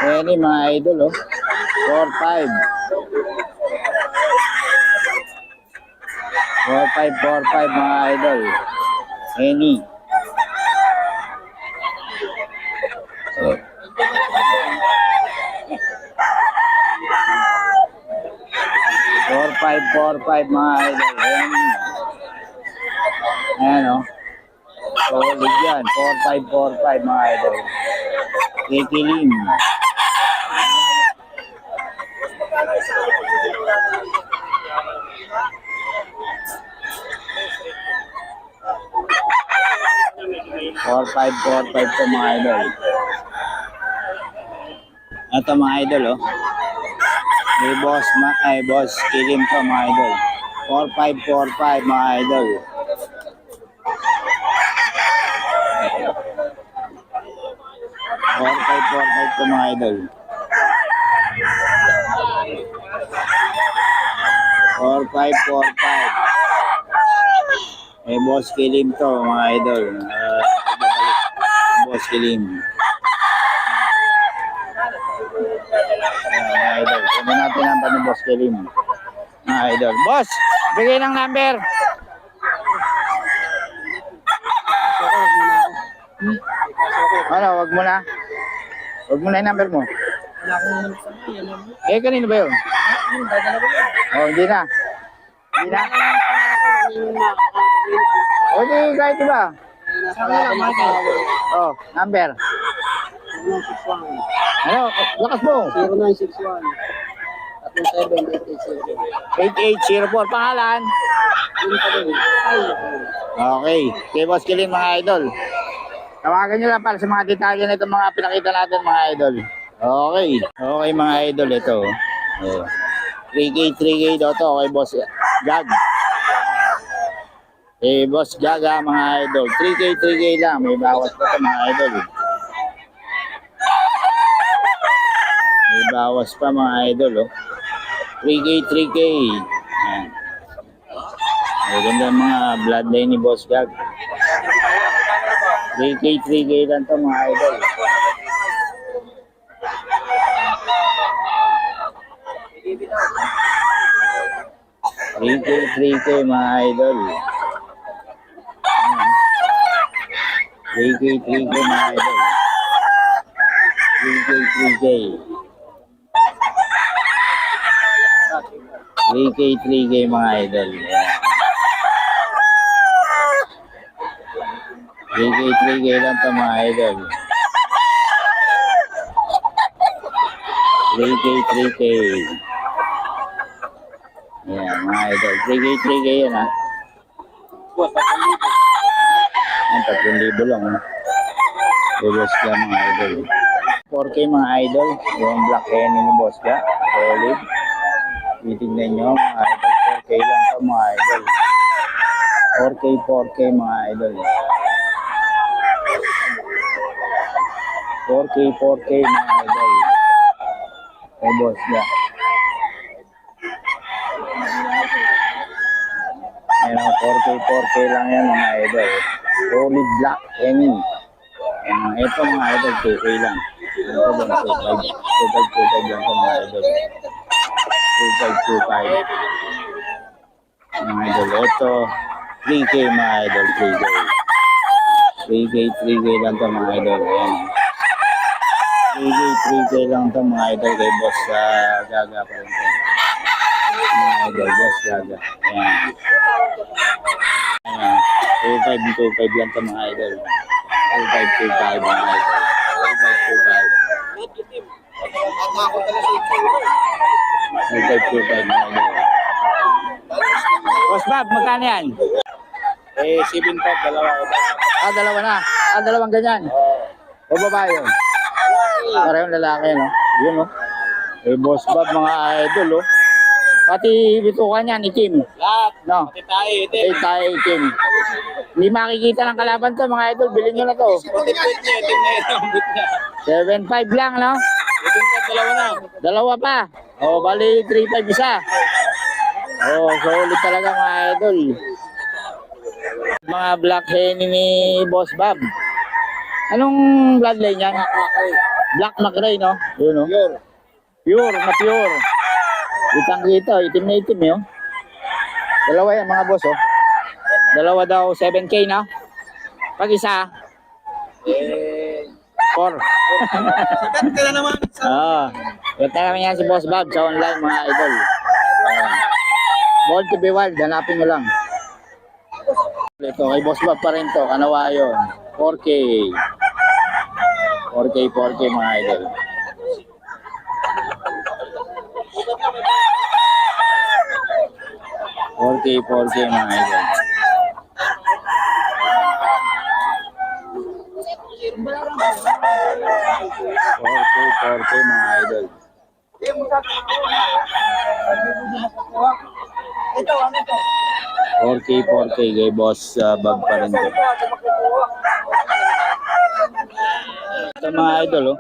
Any mga idol, oh. 4-5. 4-5 mga idol. Any. So, 4-5 mga idol. Ayan, oh. Solid yan. 4-5 mga idol. Kikilim. Four five to mga idol. Ito mga idol, oh. Boss kilim to mga idol. 4-5 mga idol. 4-5 to mga idol. 4-5. Boss kilim to mga idol. Boss kilim. Mga idol. Sabi natin ang ni Boss kilim. Mga idol. Boss, bigay ng number. Ano, wag mo na. Wag mo na yung number mo. Kanino ba yun? Oh, hindi na. Hindi na. O, di kahit iba. Oh, number. Ano, lakas mo. 0961 8804. Pangalan? Okay. Kay Boss Kilin mga idol. Tawagan nyo lang para sa mga detalye na itong mga pinakita natin mga idol. Okay. Okay mga idol ito. 3K daw to kay Boss Jag. Boss Gaga mga idol. 3K lang. May bawas pa ito mga idol. May bawas pa mga idol. 3K. Ayan. Maganda mga bloodline ni Boss Jag. 3K lang to mga idol. 3K mga idol. 3K mga idol. 3K. 3K mga idol. 3K lang to mga idol. 3K. Ayan mga idol. 3K yan ha. Ang 3,000 lang ha. Boss ka mga idol. 4K mga idol. Yung black hen ni Boss ka. Solid. Titignan nyo mga idol. 4K lang to mga idol. 4K mga idol. 4K mga idol. Kay Boss ka. Ayan, 4K lang yan mga idol. Solid black henny. Ito mga idol, 2K lang. Ito lang, 2.5 lang ito mga idol. 2.5 mga idol. Ito, 3K mga idol, 3K lang ito mga idol. Ayan. 3K lang ito mga idol kay Boss Gaga pa rin ito. Mga idol, Boss Gaga. Ayan. Ayan. 2.5 lang ito mga idol. 2.5 mga idol. 2.5 mga idol. Boss Bob, magkano yan? 7.5, dalawa ko. Dalawa na. Dalawang ganyan. O babae yun? Parehong lalaki, no? Yun, no? Boss Bob, mga idol, oh. Pati bitukan yan, itim. Lahat. No? Pati tayo, Tayo itim. Hindi makikita ng kalaban to, mga idol. Bilhin nyo na to. Itim na yun ang boot niya. 7.5 lang, no? 7.5, dalawa na. Dalawa pa. O, bali 3.5 isa. O, solid talaga mga idol. Mga black hen ni Boss Bob. Anong bloodline yan? Black McRae, no? Yun, no? Pure. Pure, na pure. Itang kita, itim na itim, yun. Dalawa yan, mga boss, oh. Dalawa daw, 7K na. Pag isa, Eh, 4. sikat ka na naman. Ah, ito namin yan si Boss Bob sa online, mga idol. Born to be wild, hanapin nyo lang. Ito, kay Boss Bob pa rin to, Kanawayon. 4K. 4K, mga idol. Four K mga idol. Four K mga idol. 4K kay Boss Bob pa rin to. Ito mga idol, oh.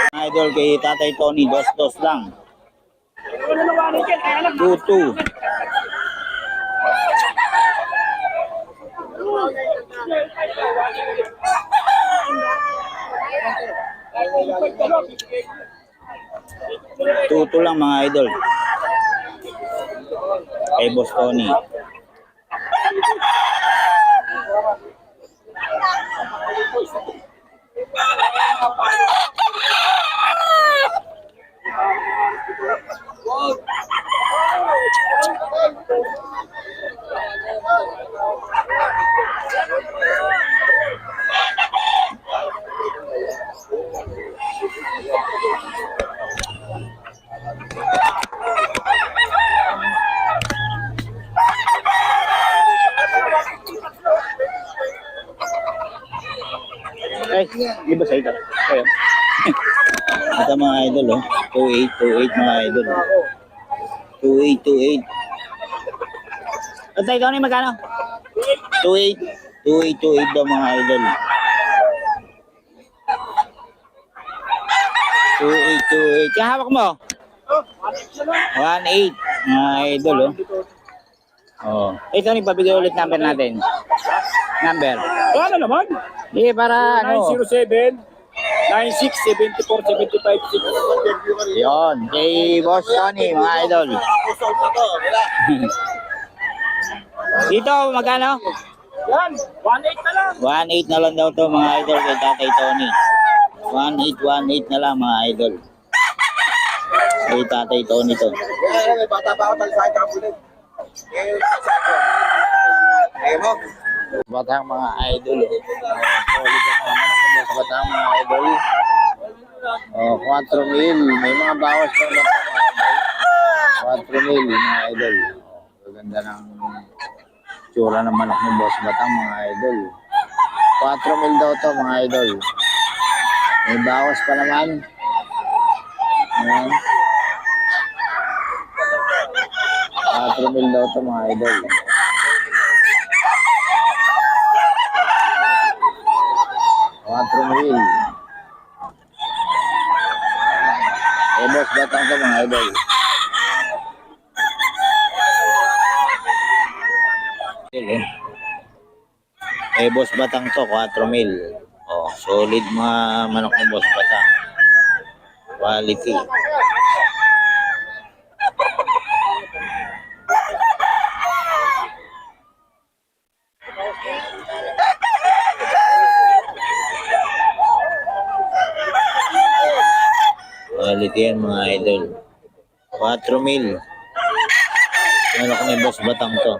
Mga idol kay Tatay Tony, dos lang. 2-2. Tuto lang mga idol. Kay Boss Tony. Ay, di ba sa ito? Ayan. Ito mga idol, oh. 28 mga idol. 28. At ito ni magkano? 28 daw mga idol. 28. Kaya hawak mo? 1.8 mga idol, oh. Oh. Ito ni pabigay ulit number natin. Number. Ano naman? Hindi, para ano? 907 96 74 75 6. Yun, kay Boss Tony, mga idol. Dito, magkano? Yan, 1.8 na lang. 1.8 na lang daw to mga idol kay Tatay Tony. 1.8 na lang mga idol. Kay Tatay Tony to. Bata pa ako talisay ka bulit. Mo. Batang mga idol. Solid ang mga boss batang mga idol. Oh, 4 mil. May mga bawas pa mga idol. 4 mil mga idol. Oh, ganda ng tsura ng manok ni boss batang mga idol. 4 mil daw to mga idol. May bawas pa naman. Ayan. 4 mil daw to mga idol. Mil. Eh, boss batang to mga idol. Eh, boss batang to, 4 mil. Oh, solid mga manok ng boss batang. Quality. Quality yan mga idol. 4 mil. Manok ni boss batang to.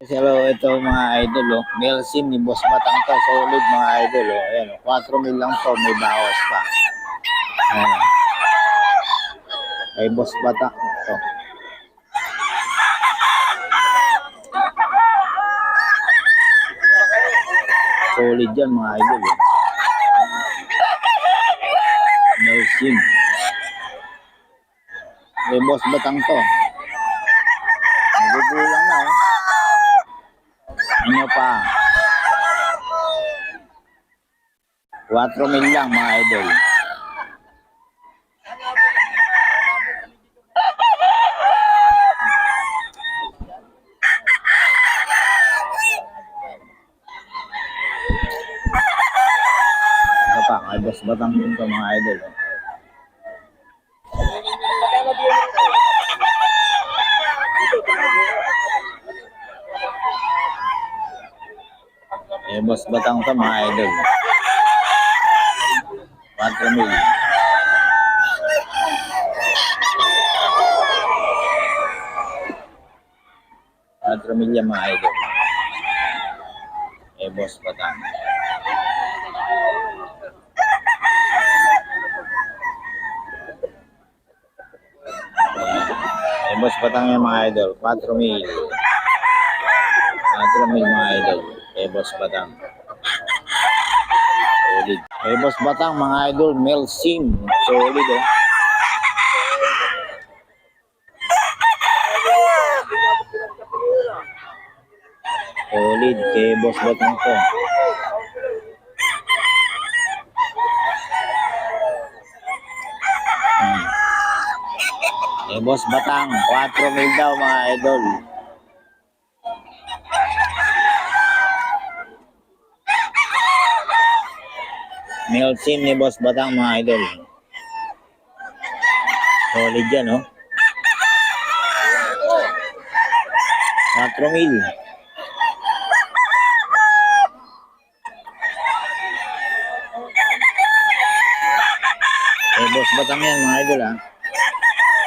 Hello, ito mga idol, oh. Melsim ni boss batang to. Solid mga idol, oh. Ayan, 4 mil lang to. May bawas pa. Ayan. Ay boss batang to. Solid yan mga idol, oh. Melsim. Ay boss batang to. Nagugulang na, oh. Ano pa? 4,000 lang mga idol. Ito pa, kay Boss Batang ito mga idol. Boss Batang to mga idol. 4,000. $4,000 mga idol. Boss Batang. Boss Batang yung mga idol. 4,000. 4,000 mga idol. Boss Batang. Solid. Boss Batang mga idol. Male sim. Solid oh. Solid. Boss Batang to. Boss Batang. 4,000 daw mga idol. Male sim ni Boss Batang mga idol. Solid yan, oh. 4,000. Boss Batang yan mga idol, ha.